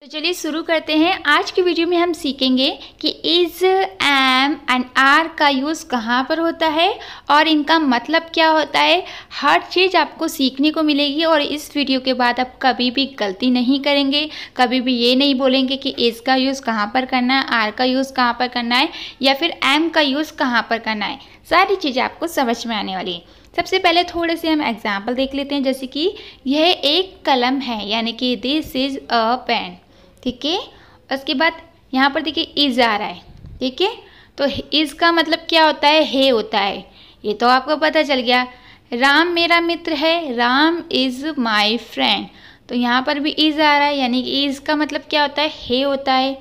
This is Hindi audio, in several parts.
तो चलिए शुरू करते हैं। आज की वीडियो में हम सीखेंगे कि इज, एम एंड आर का यूज़ कहाँ पर होता है और इनका मतलब क्या होता है। हर चीज़ आपको सीखने को मिलेगी और इस वीडियो के बाद आप कभी भी गलती नहीं करेंगे, कभी भी ये नहीं बोलेंगे कि इज का यूज़ कहाँ पर करना है, आर का यूज़ कहाँ पर करना है या फिर एम का यूज़ कहाँ पर करना है। सारी चीज़ें आपको समझ में आने वाली है। सबसे पहले थोड़े से हम एग्जाम्पल देख लेते हैं, जैसे कि यह एक कलम है, यानी कि दिस इज़ अ पेन। ठीक है, उसके बाद यहाँ पर देखिए इज आ रहा है। ठीक है, तो इज का मतलब क्या होता है, हे होता है, ये तो आपको पता चल गया। राम मेरा मित्र है, राम इज़ माय फ्रेंड, तो यहाँ पर भी इज आ रहा है, यानी कि इज का मतलब क्या होता है, हे होता है।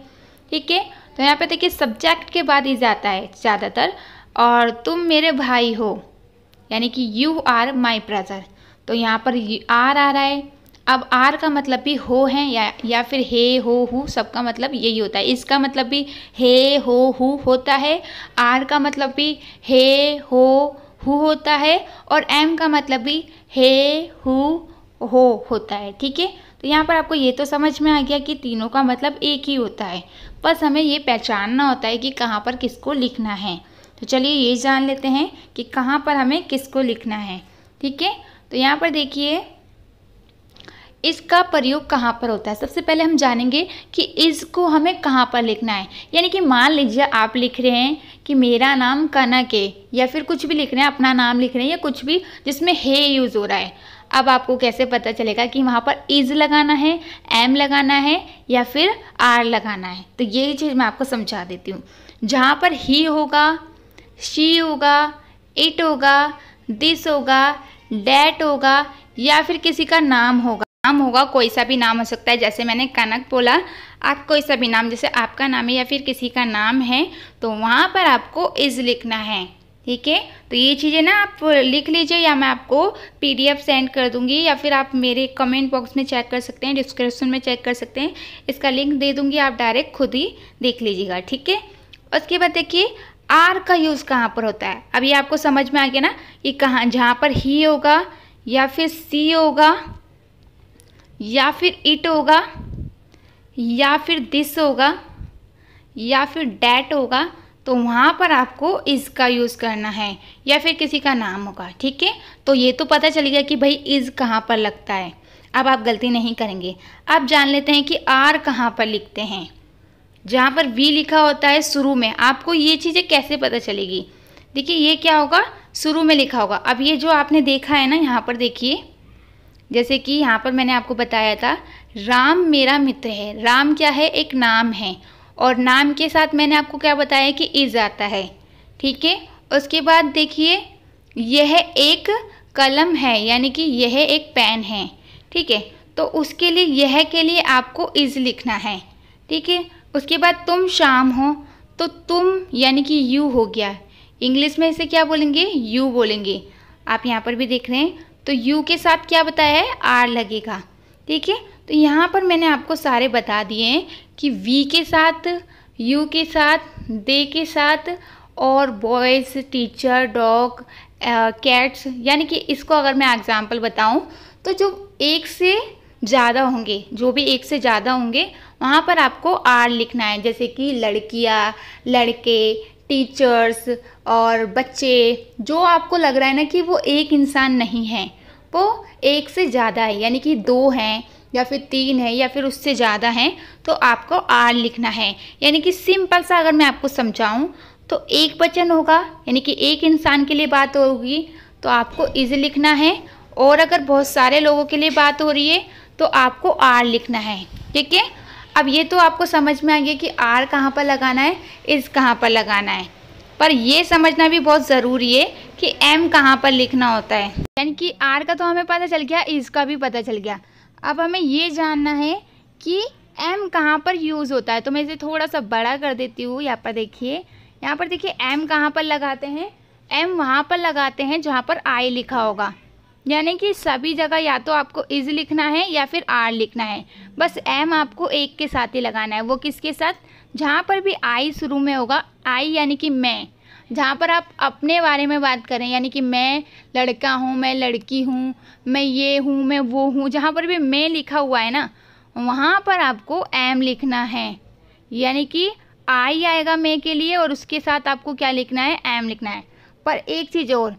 ठीक है, तो यहाँ पे देखिए सब्जेक्ट के बाद इज आता है ज़्यादातर। और तुम मेरे भाई हो, यानी कि यू आर माई ब्रदर, तो यहाँ पर आर आ रहा है। अब आर का मतलब भी हो है या फिर हे हो हु, सबका मतलब यही होता है। इसका मतलब भी हे हो हु होता है, आर का मतलब भी हे हो हु होता है और एम का मतलब भी हे हु हो होता है। ठीक है, तो यहाँ पर आपको ये तो समझ में आ गया कि तीनों का मतलब एक ही होता है, बस हमें ये पहचानना होता है कि कहाँ पर किसको लिखना है। तो चलिए ये जान लेते हैं कि कहाँ पर हमें किसको लिखना है। ठीक है, तो यहाँ पर देखिए इसका प्रयोग कहाँ पर होता है। सबसे पहले हम जानेंगे कि इस को हमें कहाँ पर लिखना है। यानी कि मान लीजिए आप लिख रहे हैं कि मेरा नाम कनक है, या फिर कुछ भी लिख रहे हैं, अपना नाम लिख रहे हैं या कुछ भी जिसमें हे यूज़ हो रहा है। अब आपको कैसे पता चलेगा कि वहाँ पर इज़ लगाना है, एम लगाना है या फिर आर लगाना है। तो यही चीज़ मैं आपको समझा देती हूँ। जहाँ पर ही होगा, शी होगा, इट होगा, दिस होगा, डैट होगा या फिर किसी का नाम होगा। नाम होगा कोई सा भी नाम हो सकता है, जैसे मैंने कनक बोला, आप कोई सा भी नाम, जैसे आपका नाम है या फिर किसी का नाम है, तो वहाँ पर आपको इज़ लिखना है। ठीक है, तो ये चीज़ें ना आप लिख लीजिए, या मैं आपको PDF सेंड कर दूंगी या फिर आप मेरे कमेंट बॉक्स में चेक कर सकते हैं, डिस्क्रिप्शन में चेक कर सकते हैं, इसका लिंक दे दूंगी, आप डायरेक्ट खुद ही देख लीजिएगा। ठीक है, उसके बाद देखिए आर का यूज़ कहाँ पर होता है। अब ये आपको समझ में आ गया ना कि कहाँ, जहाँ पर ही होगा या फिर सी होगा या फिर इट होगा या फिर दिस होगा या फिर डैट होगा, तो वहाँ पर आपको इज़ का यूज़ करना है या फिर किसी का नाम होगा। ठीक है, तो ये तो पता चल गया कि भाई इज़ कहाँ पर लगता है। अब आप गलती नहीं करेंगे। अब जान लेते हैं कि आर कहाँ पर लिखते हैं। जहाँ पर वी लिखा होता है शुरू में, आपको ये चीज़ें कैसे पता चलेगी। देखिए ये क्या होगा, शुरू में लिखा होगा। अब ये जो आपने देखा है ना, यहाँ पर देखिए, जैसे कि यहाँ पर मैंने आपको बताया था राम मेरा मित्र है। राम क्या है, एक नाम है, और नाम के साथ मैंने आपको क्या बताया कि इज़ आता है। ठीक है, उसके बाद देखिए यह एक कलम है, यानी कि यह एक पेन है। ठीक है, तो उसके लिए यह के लिए आपको इज़ लिखना है। ठीक है, उसके बाद तुम शाम हो, तो तुम यानी कि यू हो गया। इंग्लिश में इसे क्या बोलेंगे, यू बोलेंगे। आप यहाँ पर भी देख रहे हैं, तो यू के साथ क्या बताया है, आर लगेगा। ठीक है, तो यहाँ पर मैंने आपको सारे बता दिए हैं कि वी के साथ, यू के साथ, दे के साथ, और बॉयज़, टीचर, डॉग, कैट्स, यानी कि इसको अगर मैं एग्जांपल बताऊँ तो जो एक से ज़्यादा होंगे, जो भी एक से ज़्यादा होंगे वहाँ पर आपको आर लिखना है। जैसे कि लड़कियाँ, लड़के, टीचर्स और बच्चे, जो आपको लग रहा है ना कि वो एक इंसान नहीं है, वो एक से ज़्यादा है, यानी कि 2 हैं या फिर 3 है या फिर उससे ज़्यादा हैं, तो आपको आर लिखना है। यानी कि सिंपल सा अगर मैं आपको समझाऊँ तो एक वचन होगा, यानी कि एक इंसान के लिए बात होगी तो आपको इज़ लिखना है, और अगर बहुत सारे लोगों के लिए बात हो रही है तो आपको आर लिखना है। ठीक है, अब ये तो आपको समझ में आ गया कि आर कहाँ पर लगाना है, इज़ कहाँ पर लगाना है, पर ये समझना भी बहुत ज़रूरी है कि एम कहाँ पर लिखना होता है। यानी कि आर का तो हमें पता चल गया, इज़ का भी पता चल गया। अब हमें ये जानना है कि एम कहाँ पर यूज़ होता है। तो मैं इसे थोड़ा सा बड़ा कर देती हूँ। यहाँ पर देखिए, यहाँ पर देखिए एम कहाँ पर लगाते हैं, एम वहाँ पर लगाते हैं जहाँ पर आई लिखा होगा। यानी कि सभी जगह या तो आपको इज़ लिखना है या फिर आर लिखना है, बस एम आपको एक के साथ ही लगाना है। वो किसके साथ, जहाँ पर भी आई शुरू में होगा, आई यानी कि मैं, जहाँ पर आप अपने बारे में बात करें, यानी कि मैं लड़का हूँ, मैं लड़की हूँ, मैं ये हूँ, मैं वो हूँ, जहाँ पर भी मैं लिखा हुआ है ना, वहाँ पर आपको एम लिखना है, यानी कि आई आएगा मे के लिए और उसके साथ आपको क्या लिखना है, एम लिखना है। पर एक चीज़ और,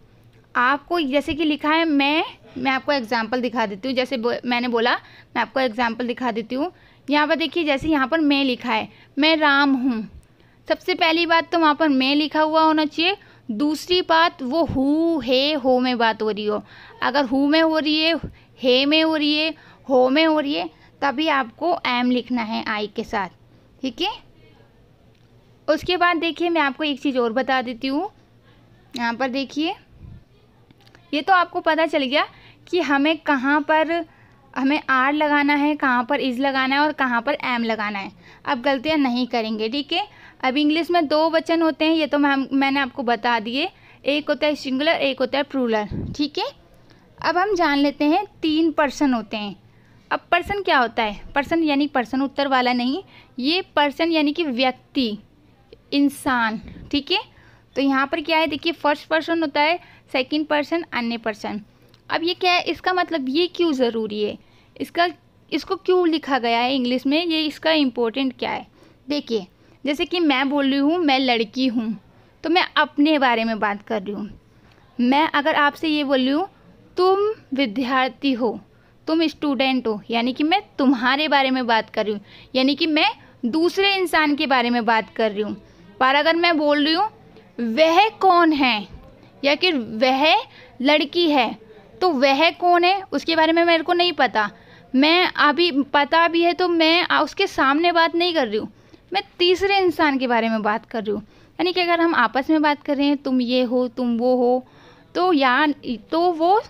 आपको जैसे कि लिखा है मैं आपको एग्जांपल दिखा देती हूँ। जैसे मैंने बोला, मैं आपको एग्जांपल दिखा देती हूँ। यहाँ पर देखिए, जैसे यहाँ पर मैं लिखा है, मैं राम हूँ। सबसे पहली बात तो वहाँ पर मैं लिखा हुआ होना चाहिए। दूसरी बात, वो हु है हो में बात हो रही हो। अगर हु में हो रही है, हे में हो रही है, हो में हो रही है, तभी आपको एम लिखना है आई के साथ, ठीक है। उसके बाद देखिए, मैं आपको एक चीज़ और बता देती हूँ। यहाँ पर देखिए, ये तो आपको पता चल गया कि हमें कहाँ पर हमें आर लगाना है, कहाँ पर इज़ लगाना है और कहाँ पर एम लगाना है। अब गलतियाँ नहीं करेंगे, ठीक है। अब इंग्लिश में 2 वचन होते हैं, ये तो मैंने आपको बता दिए। एक होता है सिंगुलर, एक होता है प्लूरल, ठीक है। अब हम जान लेते हैं 3 पर्सन होते हैं। अब पर्सन क्या होता है? पर्सन यानी पर्सन उत्तर वाला नहीं, ये पर्सन यानी कि व्यक्ति, इंसान, ठीक है। तो यहाँ पर क्या है, देखिए फर्स्ट पर्सन होता है, सेकंड पर्सन, अन्य पर्सन। अब ये क्या है, इसका मतलब ये क्यों ज़रूरी है, इसको क्यों लिखा गया है इंग्लिश में, ये इसका इम्पोर्टेंट क्या है। देखिए, जैसे कि मैं बोल रही हूँ मैं लड़की हूँ, तो मैं अपने बारे में बात कर रही हूँ। मैं अगर आपसे ये बोल रही हूँ तुम विद्यार्थी हो, तुम स्टूडेंट हो, यानी कि मैं तुम्हारे बारे में बात कर रही हूँ, यानी कि मैं दूसरे इंसान के बारे में बात कर रही हूँ। पर अगर मैं बोल रही हूँ वह कौन है या कि वह लड़की है, तो वह कौन है उसके बारे में मेरे को नहीं पता, मैं अभी पता भी है तो मैं उसके सामने बात नहीं कर रही हूँ, मैं तीसरे इंसान के बारे में बात कर रही हूँ। यानी कि अगर हम आपस में बात कर रहे हैं, तुम ये हो, तुम वो हो, तो वो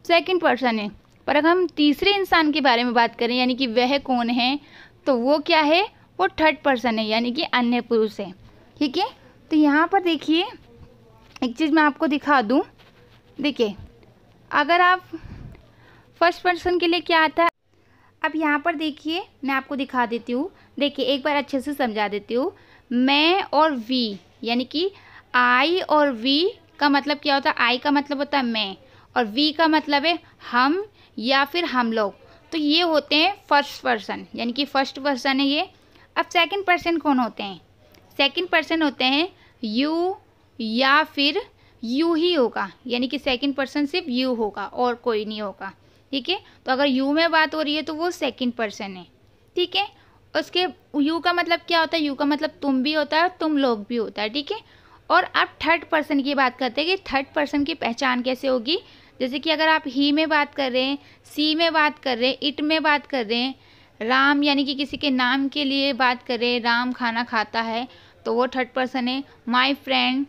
सेकंड पर्सन है। पर अगर हम तीसरे इंसान के बारे में बात करें, यानी कि वह कौन है, तो वो क्या है, वो थर्ड पर्सन है, यानी कि अन्य पुरुष है, ठीक है। तो यहाँ पर देखिए, एक चीज़ मैं आपको दिखा दूँ। देखिए, अगर आप फर्स्ट पर्सन के लिए क्या आता है, अब यहाँ पर देखिए मैं आपको दिखा देती हूँ। देखिए, एक बार अच्छे से समझा देती हूँ। मैं और वी, यानी कि आई और वी का मतलब क्या होता है, आई का मतलब होता है मैं और वी का मतलब है हम या फिर हम लोग। तो ये होते हैं फर्स्ट पर्सन, यानी कि फर्स्ट पर्सन है ये। अब सेकंड पर्सन कौन होते हैं? सेकंड पर्सन होते हैं यू या फिर यू ही होगा, यानी कि सेकंड पर्सन सिर्फ यू होगा और कोई नहीं होगा, ठीक है। तो अगर यू में बात हो रही है तो वो सेकंड पर्सन है, ठीक है। उसके यू का मतलब क्या होता है, यू का मतलब तुम भी होता है और तुम लोग भी होता है, ठीक है। और अब थर्ड पर्सन की बात करते हैं कि थर्ड पर्सन की पहचान कैसे होगी। जैसे कि अगर आप ही में बात कर रहे हैं, सी में बात कर रहे हैं, इट में बात कर रहे हैं, राम यानी कि किसी के नाम के लिए बात कर रहे हैं, राम खाना खाता है, तो वो थर्ड पर्सन है। माय फ्रेंड,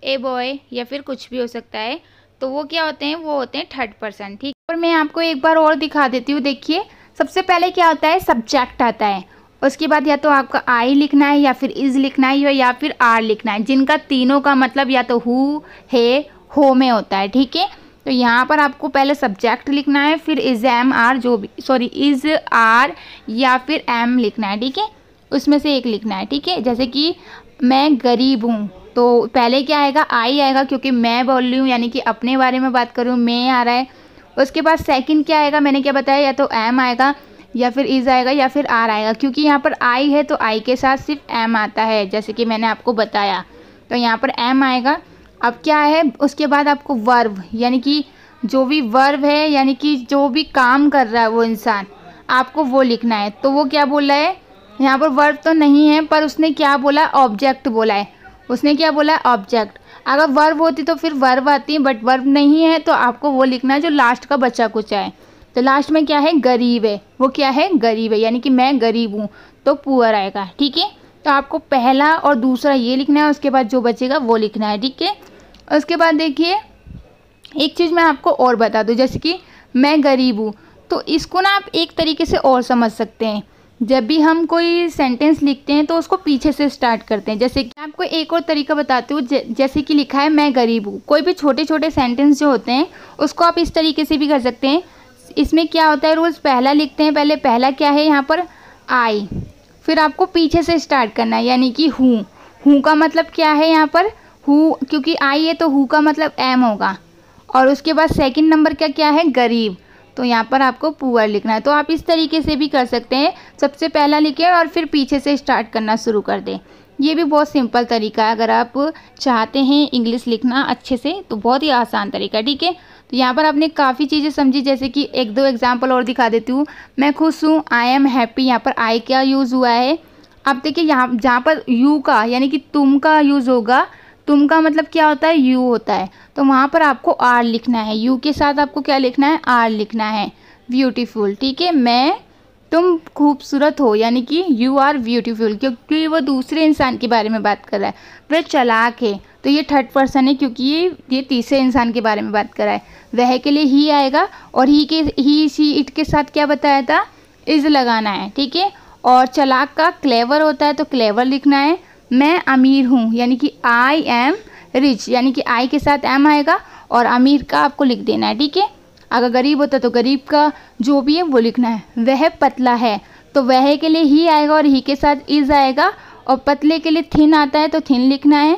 ए बॉय या फिर कुछ भी हो सकता है, तो वो क्या होते हैं, वो होते हैं थर्ड पर्सन, ठीक। और मैं आपको एक बार और दिखा देती हूँ। देखिए, सबसे पहले क्या होता है, सब्जेक्ट आता है। उसके बाद या तो आपका आई लिखना है या फिर इज़ लिखना है या फिर आर लिखना है, जिनका तीनों का मतलब या तो हु, हे, हो में होता है, ठीक है। तो यहाँ पर आपको पहले सब्जेक्ट लिखना है, फिर is, M, R, is, R या फिर एम लिखना है, ठीक है। उसमें से एक लिखना है, ठीक है। जैसे कि मैं गरीब हूँ, तो पहले क्या आएगा, आई आएगा, क्योंकि मैं बोल रही हूँ, यानी कि अपने बारे में बात कर रही हूँ, मैं आ रहा है। उसके बाद सेकंड क्या आएगा, मैंने क्या बताया, या तो एम आएगा या फिर इज़ आएगा या फिर आर आएगा। क्योंकि यहाँ पर आई है तो आई के साथ सिर्फ एम आता है, जैसे कि मैंने आपको बताया, तो यहाँ पर एम आएगा। अब क्या है, उसके बाद आपको वर्ब, यानी कि जो भी वर्ब है, यानी कि जो भी काम कर रहा है वो इंसान, आपको वो लिखना है। तो वो क्या बोल रहा है, यहाँ पर वर्ब तो नहीं है, पर उसने क्या बोला, ऑब्जेक्ट बोला है। उसने क्या बोला, ऑब्जेक्ट। अगर वर्ब होती तो फिर वर्ब आती, बट वर्ब नहीं है, तो आपको वो लिखना है जो लास्ट का बचा कुछ है। तो लास्ट में क्या है, गरीब है, वो क्या है, गरीब है, यानी कि मैं गरीब हूँ, तो पुअर आएगा, ठीक है। तो आपको पहला और दूसरा ये लिखना है, उसके बाद जो बचेगा वो लिखना है, ठीक है। उसके बाद देखिए, एक चीज़ मैं आपको और बता दूँ, जैसे कि मैं गरीब हूँ, तो इसको ना आप एक तरीके से और समझ सकते हैं। जब भी हम कोई सेंटेंस लिखते हैं तो उसको पीछे से स्टार्ट करते हैं। जैसे कि आपको एक और तरीका बताती हूँ, जैसे कि लिखा है मैं गरीब हूँ। कोई भी छोटे छोटे सेंटेंस जो होते हैं उसको आप इस तरीके से भी कर सकते हैं। इसमें क्या होता है, रूल्स, पहला लिखते हैं, पहले पहला क्या है यहाँ पर, आई, फिर आपको पीछे से स्टार्ट करना है, यानी कि हूँ। हूँ का मतलब क्या है यहाँ पर, हूँ, क्योंकि आई है तो हूँ का मतलब एम होगा। और उसके बाद सेकंड नंबर का क्या है, गरीब, तो यहाँ पर आपको पुअर लिखना है। तो आप इस तरीके से भी कर सकते हैं, सबसे पहला लिखें और फिर पीछे से स्टार्ट करना शुरू कर दें। ये भी बहुत सिंपल तरीका है, अगर आप चाहते हैं इंग्लिश लिखना अच्छे से तो बहुत ही आसान तरीका है, ठीक है। तो यहाँ पर आपने काफ़ी चीज़ें समझी, जैसे कि एक दो एग्जांपल और दिखा देती हूँ। मैं खुश हूँ, आई एम हैप्पी, यहाँ पर आई क्या यूज़ हुआ है। अब देखिए यहाँ जहाँ पर यू का यानी कि तुम का यूज़ होगा, तुम का मतलब क्या होता है, यू होता है, तो वहाँ पर आपको आर लिखना है। यू के साथ आपको क्या लिखना है, आर लिखना है। ब्यूटीफुल, ठीक है। मैं तुम खूबसूरत हो यानी कि यू आर ब्यूटीफुल, क्योंकि वो दूसरे इंसान के बारे में बात कर रहा है। वह चालाक है, तो ये थर्ड पर्सन है क्योंकि ये तीसरे इंसान के बारे में बात कर रहा है। वह के लिए ही आएगा और ही शी इट के साथ क्या बताया था, इज़ लगाना है, ठीक है। और चालाक का क्लेवर होता है तो क्लेवर लिखना है। मैं अमीर हूँ यानी कि आई एम रिच, यानी कि आई के साथ एम आएगा और अमीर का आपको लिख देना है, ठीक है। अगर गरीब होता तो गरीब का जो भी है वो लिखना है। वह पतला है तो वह के लिए ही आएगा और ही के साथ इज़ आएगा, और पतले के लिए थिन आता है तो थिन लिखना है।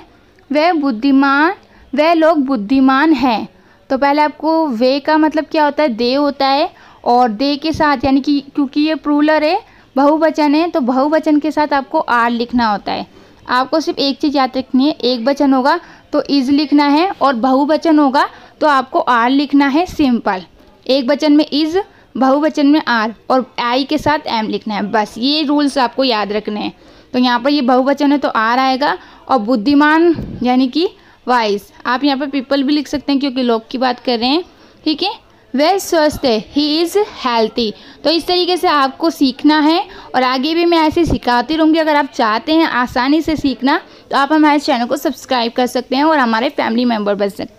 वह बुद्धिमान, वह लोग बुद्धिमान हैं, तो पहले आपको वे का मतलब क्या होता है, दे होता है, और दे के साथ यानी कि क्योंकि ये प्लूरल है, बहुवचन है, तो बहुवचन के साथ आपको आर लिखना होता है। आपको सिर्फ एक चीज़ याद रखनी है, एक वचन होगा तो इज़ लिखना है और बहुवचन होगा तो आपको आर लिखना है, सिंपल। एक वचन में इज़, बहुवचन में आर, और आई के साथ एम लिखना है, बस ये रूल्स आपको याद रखने हैं। तो यहाँ पर ये बहुवचन है तो आर आएगा, और बुद्धिमान यानी कि वाइज, आप यहाँ पर पीपल भी लिख सकते हैं क्योंकि लोग की बात कर रहे हैं, ठीक है। वह स्वस्थ है, ही इज़ हेल्थी। तो इस तरीके से आपको सीखना है और आगे भी मैं ऐसे सिखाती रहूँगी। अगर आप चाहते हैं आसानी से सीखना तो आप हमारे चैनल को सब्सक्राइब कर सकते हैं और हमारे फैमिली मेम्बर बन सकते हैं।